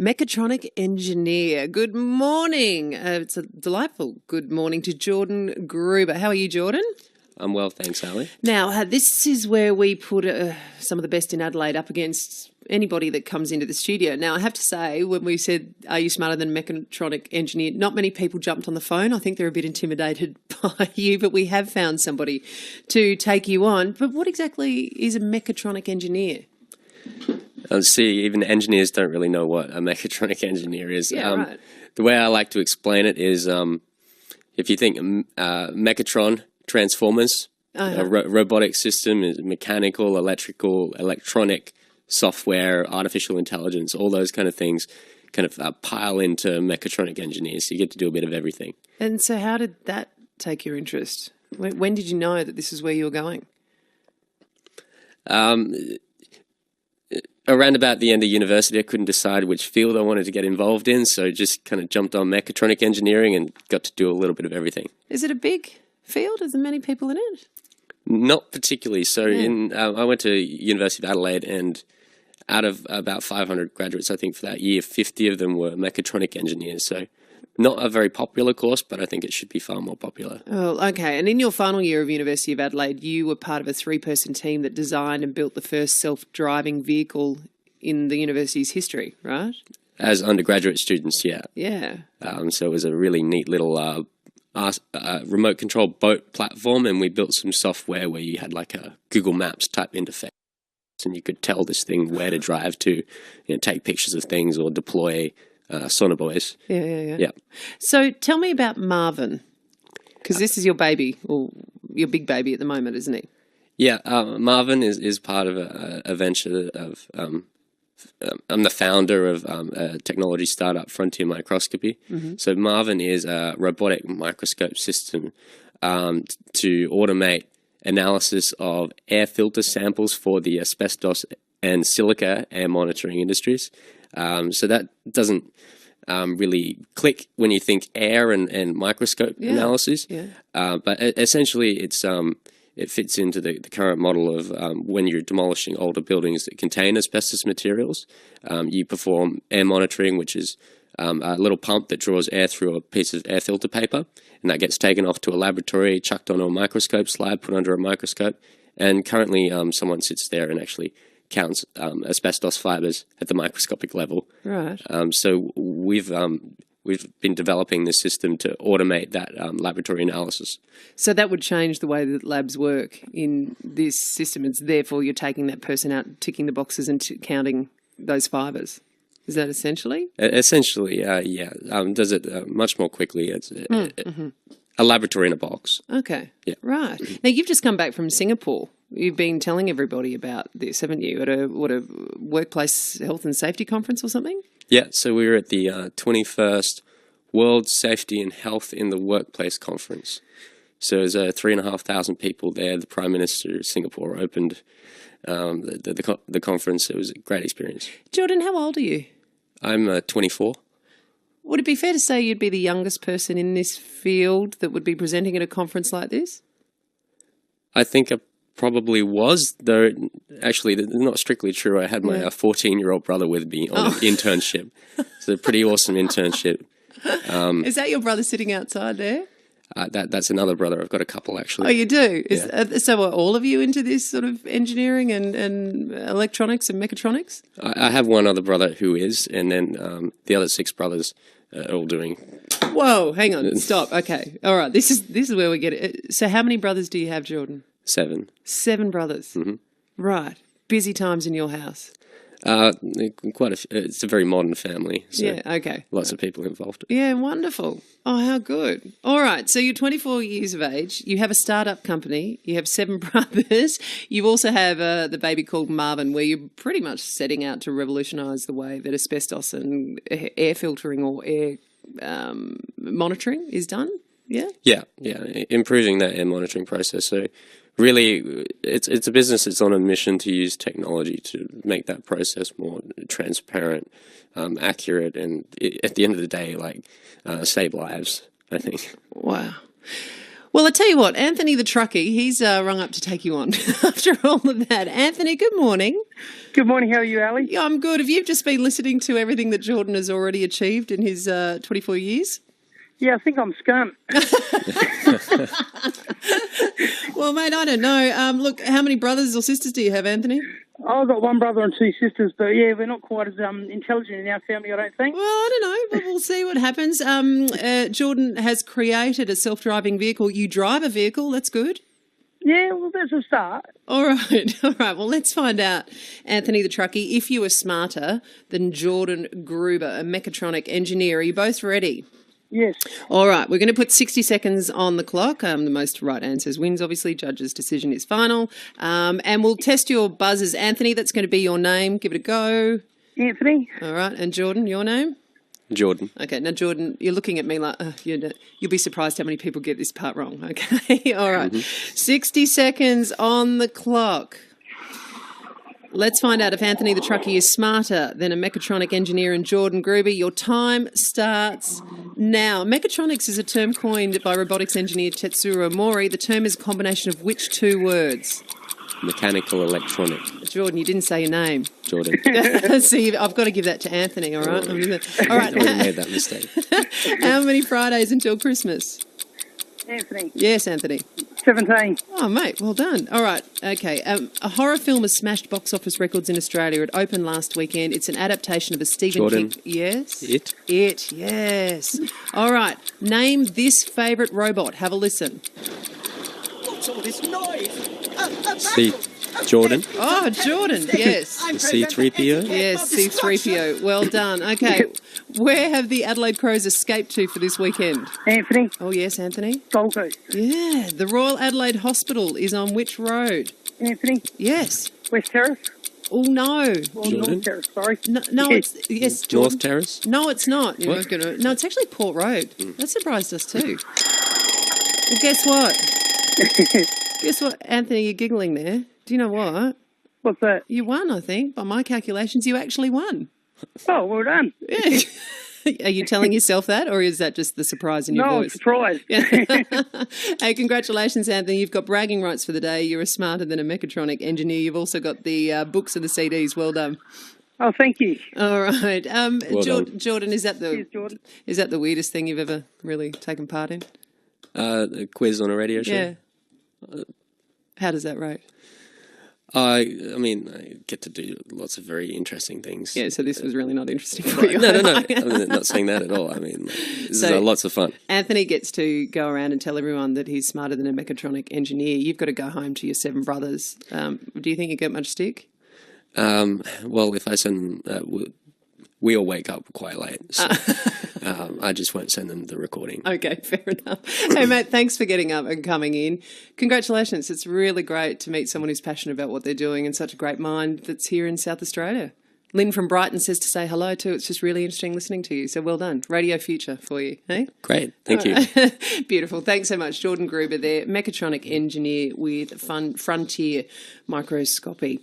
Mechatronic Engineer. Good morning. It's a delightful good morning to Jordan Gruber. How are you, Jordan? I'm well, thanks, Ali. Now, this is where we put some of the best in Adelaide up against anybody that comes into the studio. Now, I have to say, when we said, are you smarter than Mechatronic Engineer, not many people jumped on the phone. I think they're a bit intimidated by you, but we have found somebody to take you on. But what exactly is a Mechatronic Engineer? See, even engineers don't really know what a mechatronic engineer is. Yeah, right. The way I like to explain it is if you think Mechatron, transformers, robotic system is mechanical, electrical, electronic, software, artificial intelligence, all those kind of things kind of pile into mechatronic engineers. So you get to do a bit of everything. And so how did that take your interest? When did you know that this is where you were going? Around about the end of university, I couldn't decide which field I wanted to get involved in, so just kind of jumped on mechatronic engineering and got to do a little bit of everything. Is it a big field? Are there many people in it? Not particularly. So I went to University of Adelaide, and out of about 500 graduates, I think, for that year, 50 of them were mechatronic engineers. So not a very popular course, but I think it should be far more popular. Oh, okay. And in your final year of University of Adelaide, you were part of a 3-person team that designed and built the first self-driving vehicle in the university's history, right? As undergraduate students, yeah. Yeah. So it was a really neat little remote control boat platform, and we built some software where you had like a Google Maps type interface, and you could tell this thing where to drive to, take pictures of things or deploy sonobuoys. Yeah. So tell me about Marvin, because this is your baby, or your big baby at the moment, isn't he? Yeah, Marvin is part of a venture of. I'm the founder of a technology startup, Frontier Microscopy. Mm-hmm. So Marvin is a robotic microscope system to automate analysis of air filter samples for the asbestos and silica air monitoring industries. So that doesn't really click when you think air and microscope analysis. Yeah. But essentially, it fits into the current model of when you're demolishing older buildings that contain asbestos materials. You perform air monitoring, which is a little pump that draws air through a piece of air filter paper, and that gets taken off to a laboratory, chucked onto a microscope slide, put under a microscope, and currently someone sits there and actually counts asbestos fibers at the microscopic level. Right. So we've been developing this system to automate that laboratory analysis. So that would change the way that labs work in this system. It's therefore you're taking that person out, ticking the boxes and counting those fibers. Is that essentially? Essentially, yeah. Does it much more quickly. It's a laboratory in a box. Okay. Yeah. Right. Now, you've just come back from Singapore. You've been telling everybody about this, haven't you, at a workplace health and safety conference or something? Yeah, so we were at the 21st World Safety and Health in the Workplace Conference. So there's 3,500 people there. The Prime Minister of Singapore opened the conference. It was a great experience. Jordan, how old are you? I'm 24. Would it be fair to say you'd be the youngest person in this field that would be presenting at a conference like this? I think I probably was, though actually that's not strictly true. I had my 14-year-old brother with me on an internship. It's a pretty awesome internship. Is that your brother sitting outside there? That's another brother. I've got a couple, actually. Oh, you do? Yeah. So are all of you into this sort of engineering and electronics and mechatronics? I have one other brother who is, and then the other 6 brothers are all doing... Whoa, hang on, stop. Okay, all right, this is where we get it. So how many brothers do you have, Jordan? 7. 7 brothers? Mm-hmm. Right. Busy times in your house? It's a very modern family. So yeah, okay. Lots of people involved. Yeah, wonderful. Oh, how good. All right, so you're 24 years of age. You have a startup company. You have 7 brothers. You also have the baby called Marvin, where you're pretty much setting out to revolutionise the way that asbestos and air filtering or air monitoring is done. Yeah? Yeah. Improving that air monitoring process. So really, it's a business that's on a mission to use technology to make that process more transparent, accurate, and at the end of the day, save lives, I think. Wow. Well, I tell you what, Anthony the truckie, he's rung up to take you on after all of that. Anthony, good morning. Good morning. How are you, Ali? Yeah, I'm good. Have you just been listening to everything that Jordan has already achieved in his 24 years? Yeah, I think I'm skunt. Well, mate, I don't know. Look, how many brothers or sisters do you have, Anthony? I've got one brother and two sisters, but yeah, we're not quite as intelligent in our family, I don't think. Well, I don't know, but we'll see what happens. Jordan has created a self-driving vehicle. You drive a vehicle, that's good. Yeah, well, that's a start. All right. Well, let's find out, Anthony the truckie, if you were smarter than Jordan Gruber, a mechatronic engineer. Are you both ready? Yes. All right, we're going to put 60 seconds on the clock. The most right answers wins, obviously. Judge's decision is final. And we'll test your buzzers. Anthony, that's going to be your name. Give it a go. Anthony. All right, and Jordan, your name? Jordan. Okay, now, Jordan, you're looking at me like, you'll be surprised how many people get this part wrong. Okay, all right. 60 seconds on the clock. Let's find out if Anthony the truckie is smarter than a mechatronic engineer and Jordan Gruber. Your time starts now. Mechatronics is a term coined by robotics engineer Tetsuro Mori. The term is a combination of which two words? Mechanical electronic. Jordan, you didn't say your name. Jordan. See, I've got to give that to Anthony, all right? All right. I already made that mistake. How many Fridays until Christmas? Anthony. Yes, Anthony. 17. Oh, mate, well done. All right, okay. A horror film has smashed box office records in Australia. It opened last weekend. It's an adaptation of a Stephen King... Yes? It? It, yes. All right, name this favourite robot. Have a listen. What's all this noise? C. Jordan. Oh, Jordan, yes. C-3PO. Yes, C-3PO. Well done. Okay, where have the Adelaide Crows escaped to for this weekend? Anthony. Oh, yes, Anthony. Gold Coast. Yeah, the Royal Adelaide Hospital is on which road? Anthony. Yes. West Terrace. Oh, no. Well, Jordan? North Terrace, sorry. No, it's... Yes, Jordan. North Terrace. No, it's not. What? No, it's actually Port Road. That surprised us too. Well, guess what? Guess what, Anthony, you're giggling there. Do you know what? What's that? You won, I think. By my calculations, you actually won. Oh, well done. Yeah. Are you telling yourself that, or is that just the surprise in your No, voice? surprise. Hey, congratulations, Anthony. You've got bragging rights for the day. You're smarter than a mechatronic engineer. You've also got the books and the CDs. Well done. Oh, thank you. All right. Well done. Jordan, is that Cheers, Jordan. the weirdest thing you've ever really taken part in? A quiz on a radio show. Yeah. How does that rate? I mean, I get to do lots of very interesting things. Yeah, so this was really not interesting for you. No. I'm not saying that at all. I mean, this is lots of fun. Anthony gets to go around and tell everyone that he's smarter than a mechatronic engineer. You've got to go home to your 7 brothers. Do you think you get much stick? Well, if I send we all wake up quite late, so I just won't send them the recording. Okay, fair enough. Hey, mate, thanks for getting up and coming in. Congratulations. It's really great to meet someone who's passionate about what they're doing and such a great mind that's here in South Australia. Lynn from Brighton says to say hello too. It's just really interesting listening to you. So well done. Radio future for you. Hey? Great. Thank you. Beautiful. Thanks so much. Jordan Gruber there, mechatronic engineer with Frontier Microscopy.